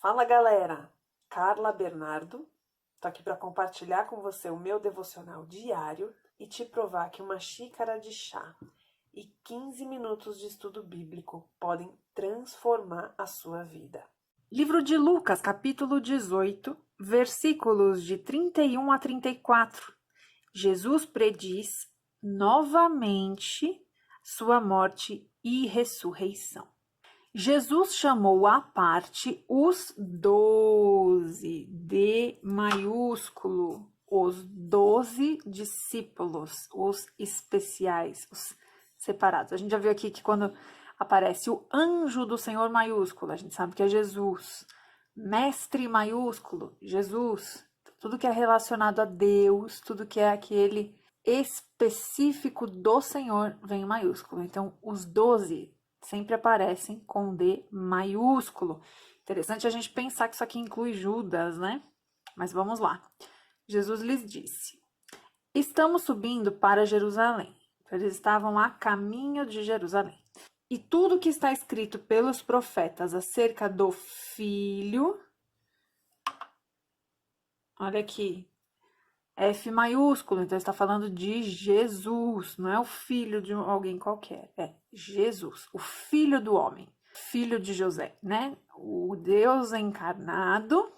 Fala galera, Carla Bernardo, tô aqui para compartilhar com você o meu devocional diário e te provar que uma xícara de chá e 15 minutos de estudo bíblico podem transformar a sua vida. Livro de Lucas, capítulo 18, versículos de 31 a 34. Jesus prediz novamente sua morte e ressurreição. Jesus chamou à parte os 12, D maiúsculo, os 12 discípulos, os especiais, os separados. A gente já viu aqui que quando aparece o anjo do Senhor maiúsculo, a gente sabe que é Jesus. Mestre maiúsculo, Jesus. Tudo que é relacionado a Deus, tudo que é aquele específico do Senhor vem em maiúsculo. Então, os 12 sempre aparecem com D maiúsculo. Interessante a gente pensar que isso aqui inclui Judas, né? Mas vamos lá. Jesus lhes disse: estamos subindo para Jerusalém. Eles estavam a caminho de Jerusalém. E tudo que está escrito pelos profetas acerca do Filho, olha aqui, F maiúsculo, então está falando de Jesus, não é o filho de alguém qualquer, é Jesus, o filho do homem, filho de José, né? O Deus encarnado,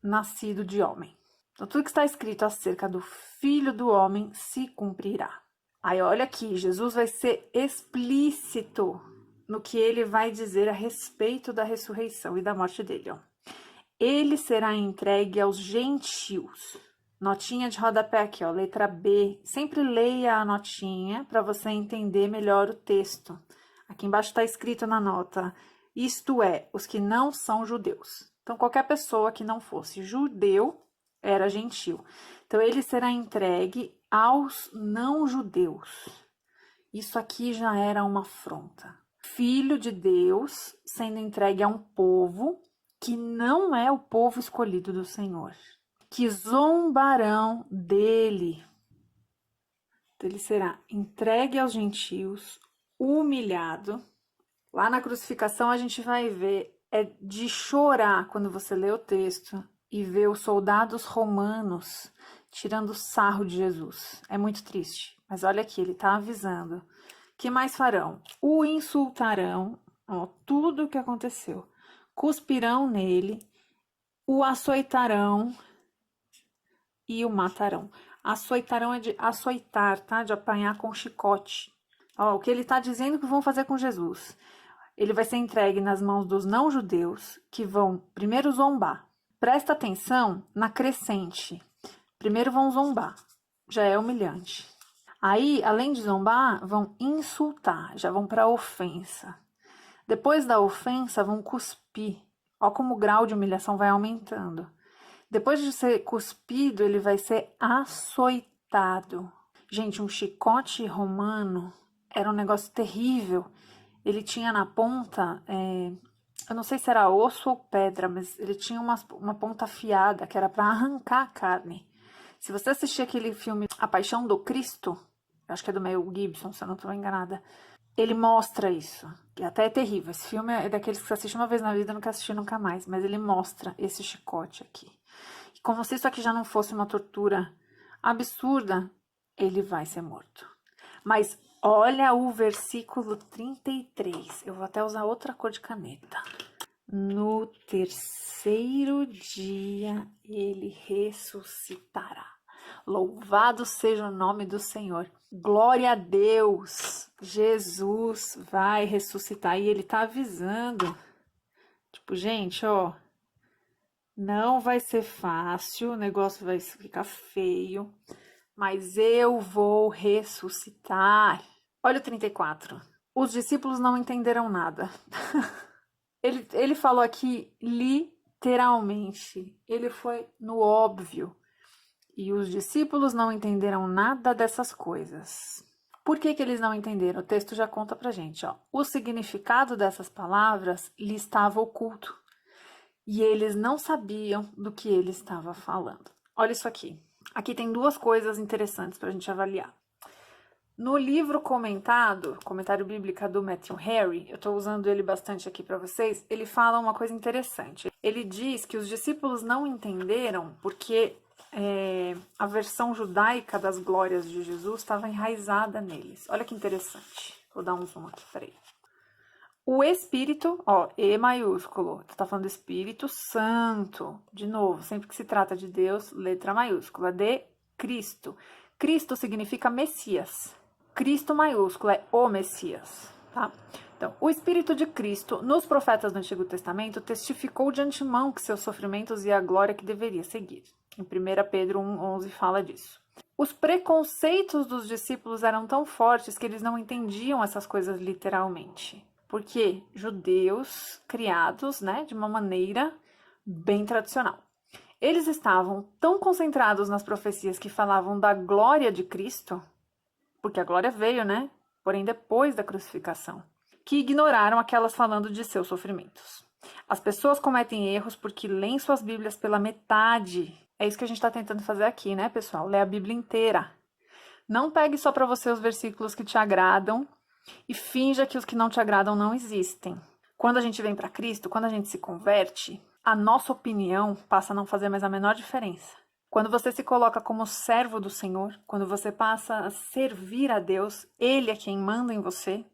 nascido de homem. Então, tudo que está escrito acerca do filho do homem se cumprirá. Aí, olha aqui, Jesus vai ser explícito no que ele vai dizer a respeito da ressurreição e da morte dele, ó. Ele será entregue aos gentios. Notinha de rodapé aqui, ó, letra B. Sempre leia a notinha para você entender melhor o texto. Aqui embaixo está escrito na nota, isto é, os que não são judeus. Então, qualquer pessoa que não fosse judeu era gentio. Então, ele será entregue aos não judeus. Isso aqui já era uma afronta. Filho de Deus sendo entregue a um povo que não é o povo escolhido do Senhor, que zombarão dele. Então, ele será entregue aos gentios, humilhado. Lá na crucificação a gente vai ver, é de chorar quando você lê o texto e vê os soldados romanos tirando sarro de Jesus. É muito triste, mas olha aqui, ele está avisando. O que mais farão? O insultarão, ó, tudo o que aconteceu. Cuspirão nele, o açoitarão e o matarão. Açoitarão é de açoitar, tá? De apanhar com chicote. Ó, o que ele está dizendo que vão fazer com Jesus? Ele vai ser entregue nas mãos dos não-judeus, que vão primeiro zombar. Presta atenção na crescente. Primeiro vão zombar, já é humilhante. Aí, além de zombar, vão insultar, já vão para a ofensa. Depois da ofensa, vão cuspir. Olha como o grau de humilhação vai aumentando. Depois de ser cuspido, ele vai ser açoitado. Gente, um chicote romano era um negócio terrível. Ele tinha na ponta, eu não sei se era osso ou pedra, mas ele tinha uma ponta afiada, que era para arrancar a carne. Se você assistir aquele filme A Paixão do Cristo, acho que é do Mel Gibson, se eu não estou enganada, ele mostra isso, que até é terrível. Esse filme é daqueles que você assiste uma vez na vida e não quer assistir nunca mais, mas ele mostra esse chicote aqui. E como se isso aqui já não fosse uma tortura absurda, ele vai ser morto. Mas olha o versículo 33, eu vou até usar outra cor de caneta. No terceiro dia ele ressuscitará. Louvado seja o nome do Senhor. Glória a Deus. Jesus vai ressuscitar. E ele tá avisando. Tipo, gente, ó. Não vai ser fácil. O negócio vai ficar feio. Mas eu vou ressuscitar. Olha o 34. Os discípulos não entenderam nada. Ele falou aqui literalmente. Ele foi no óbvio. E os discípulos não entenderam nada dessas coisas. Por que eles não entenderam? O texto já conta pra gente, ó. O significado dessas palavras lhe estava oculto. E eles não sabiam do que ele estava falando. Olha isso aqui. Aqui tem duas coisas interessantes pra gente avaliar. No livro comentado, comentário bíblico do Matthew Henry, eu estou usando ele bastante aqui para vocês, ele fala uma coisa interessante. Ele diz que os discípulos não entenderam porque a versão judaica das glórias de Jesus estava enraizada neles. Olha que interessante. Vou dar um zoom aqui, peraí. O Espírito, ó, E maiúsculo, tá falando do Espírito Santo. De novo, sempre que se trata de Deus, letra maiúscula, de Cristo. Cristo significa Messias. Cristo maiúsculo é o Messias, tá? Então, o Espírito de Cristo, nos profetas do Antigo Testamento, testificou de antemão que seus sofrimentos e a glória que deveria seguir. Em 1 Pedro 1,11 fala disso. Os preconceitos dos discípulos eram tão fortes que eles não entendiam essas coisas literalmente. Porque judeus criados, né, de uma maneira bem tradicional. Eles estavam tão concentrados nas profecias que falavam da glória de Cristo, porque a glória veio, né? Porém, depois da crucificação, que ignoraram aquelas falando de seus sofrimentos. As pessoas cometem erros porque leem suas Bíblias pela metade. É isso que a gente está tentando fazer aqui, né, pessoal? Lê a Bíblia inteira. Não pegue só para você os versículos que te agradam e finja que os que não te agradam não existem. Quando a gente vem para Cristo, quando a gente se converte, a nossa opinião passa a não fazer mais a menor diferença. Quando você se coloca como servo do Senhor, quando você passa a servir a Deus, Ele é quem manda em você,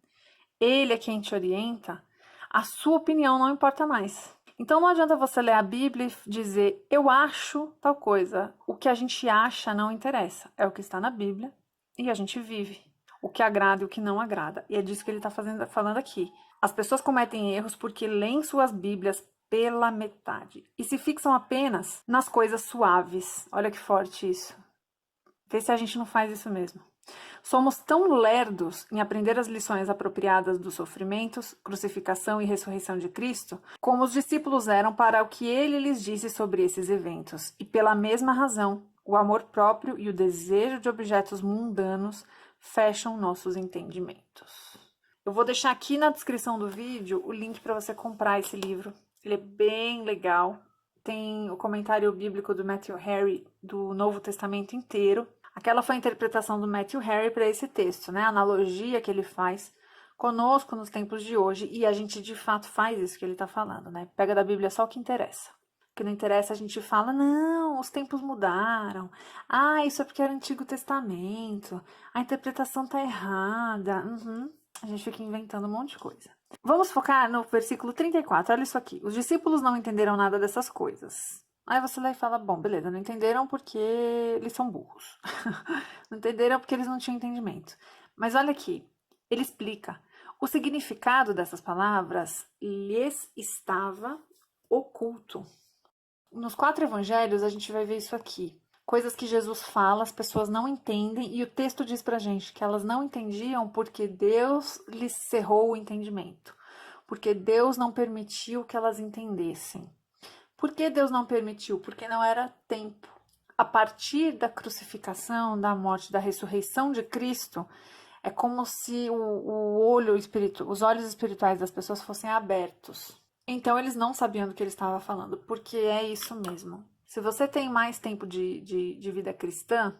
Ele é quem te orienta, a sua opinião não importa mais. Então não adianta você ler a Bíblia e dizer, eu acho tal coisa. O que a gente acha não interessa. É o que está na Bíblia e a gente vive. O que agrada e o que não agrada. E é disso que ele está falando aqui. As pessoas cometem erros porque leem suas Bíblias pela metade. E se fixam apenas nas coisas suaves. Olha que forte isso. Vê se a gente não faz isso mesmo. Somos tão lerdos em aprender as lições apropriadas dos sofrimentos, crucificação e ressurreição de Cristo, como os discípulos eram para o que ele lhes disse sobre esses eventos. E pela mesma razão, o amor próprio e o desejo de objetos mundanos fecham nossos entendimentos. Eu vou deixar aqui na descrição do vídeo o link para você comprar esse livro. Ele é bem legal. Tem o comentário bíblico do Matthew Henry do Novo Testamento inteiro. Aquela foi a interpretação do Matthew Henry para esse texto, né? A analogia que ele faz conosco nos tempos de hoje. E a gente, de fato, faz isso que ele está falando, né? Pega da Bíblia só o que interessa. O que não interessa, a gente fala, não, os tempos mudaram. Ah, isso é porque era Antigo Testamento. A interpretação tá errada. A gente fica inventando um monte de coisa. Vamos focar no versículo 34. Olha isso aqui. Os discípulos não entenderam nada dessas coisas. Aí você lá e fala, bom, beleza, não entenderam porque eles são burros. Não entenderam porque eles não tinham entendimento. Mas olha aqui, ele explica. O significado dessas palavras lhes estava oculto. Nos 4 evangelhos a gente vai ver isso aqui. Coisas que Jesus fala, as pessoas não entendem, e o texto diz pra gente que elas não entendiam porque Deus lhes cerrou o entendimento. Porque Deus não permitiu que elas entendessem. Por que Deus não permitiu? Porque não era tempo. A partir da crucificação, da morte, da ressurreição de Cristo, é como se os olhos espirituais das pessoas fossem abertos. Então eles não sabiam do que ele estava falando, porque é isso mesmo. Se você tem mais tempo de vida cristã,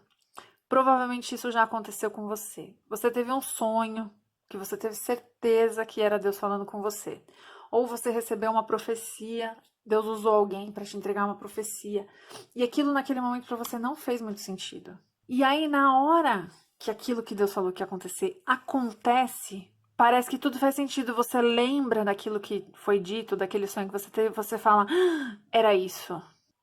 provavelmente isso já aconteceu com você. Você teve um sonho, que você teve certeza que era Deus falando com você. Ou você recebeu uma profecia, Deus usou alguém para te entregar uma profecia. E aquilo naquele momento para você não fez muito sentido. E aí na hora que aquilo que Deus falou que ia acontecer acontece, parece que tudo faz sentido. Você lembra daquilo que foi dito, daquele sonho que você teve, você fala, era isso.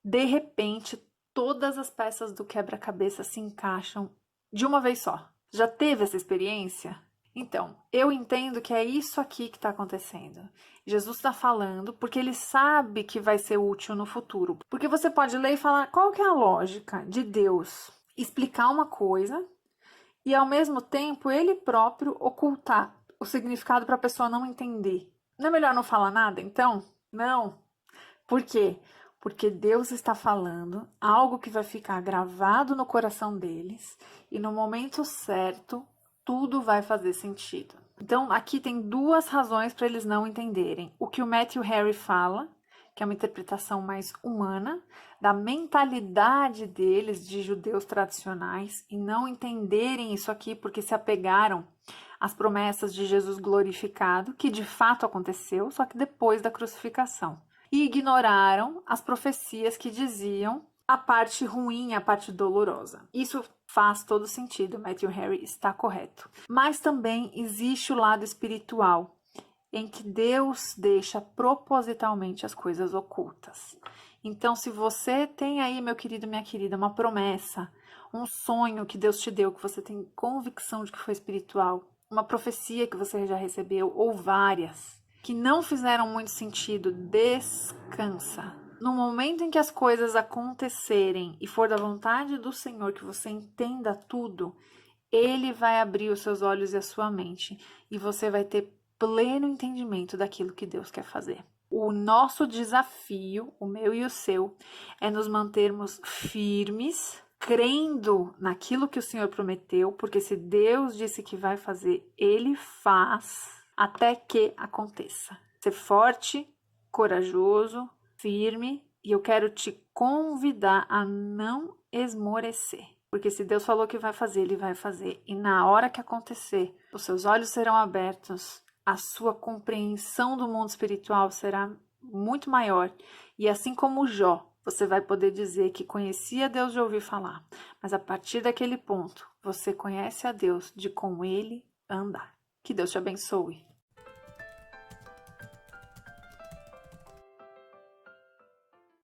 De repente, todas as peças do quebra-cabeça se encaixam de uma vez só. Já teve essa experiência? Então, eu entendo que é isso aqui que está acontecendo. Jesus está falando porque ele sabe que vai ser útil no futuro. Porque você pode ler e falar, qual que é a lógica de Deus explicar uma coisa e, ao mesmo tempo, ele próprio ocultar o significado para a pessoa não entender? Não é melhor não falar nada, então? Não. Por quê? Porque Deus está falando algo que vai ficar gravado no coração deles e no momento certo tudo vai fazer sentido. Então aqui tem 2 razões para eles não entenderem. O que o Matthew Henry fala, que é uma interpretação mais humana, da mentalidade deles, de judeus tradicionais, e não entenderem isso aqui porque se apegaram às promessas de Jesus glorificado, que de fato aconteceu, só que depois da crucificação. E ignoraram as profecias que diziam a parte ruim, a parte dolorosa. Isso faz todo sentido, Matthew Henry está correto. Mas também existe o lado espiritual, em que Deus deixa propositalmente as coisas ocultas. Então, se você tem aí, meu querido, minha querida, uma promessa, um sonho que Deus te deu, que você tem convicção de que foi espiritual, uma profecia que você já recebeu, ou várias, que não fizeram muito sentido, descansa. No momento em que as coisas acontecerem e for da vontade do Senhor que você entenda tudo, Ele vai abrir os seus olhos e a sua mente, e você vai ter pleno entendimento daquilo que Deus quer fazer. O nosso desafio, o meu e o seu, é nos mantermos firmes, crendo naquilo que o Senhor prometeu, porque se Deus disse que vai fazer, Ele faz até que aconteça. Ser forte, corajoso, firme, e eu quero te convidar a não esmorecer. Porque se Deus falou que vai fazer, Ele vai fazer. E na hora que acontecer, os seus olhos serão abertos, a sua compreensão do mundo espiritual será muito maior. E assim como Jó, você vai poder dizer que conhecia Deus de ouvir falar. Mas a partir daquele ponto, você conhece a Deus de com Ele andar. Que Deus te abençoe.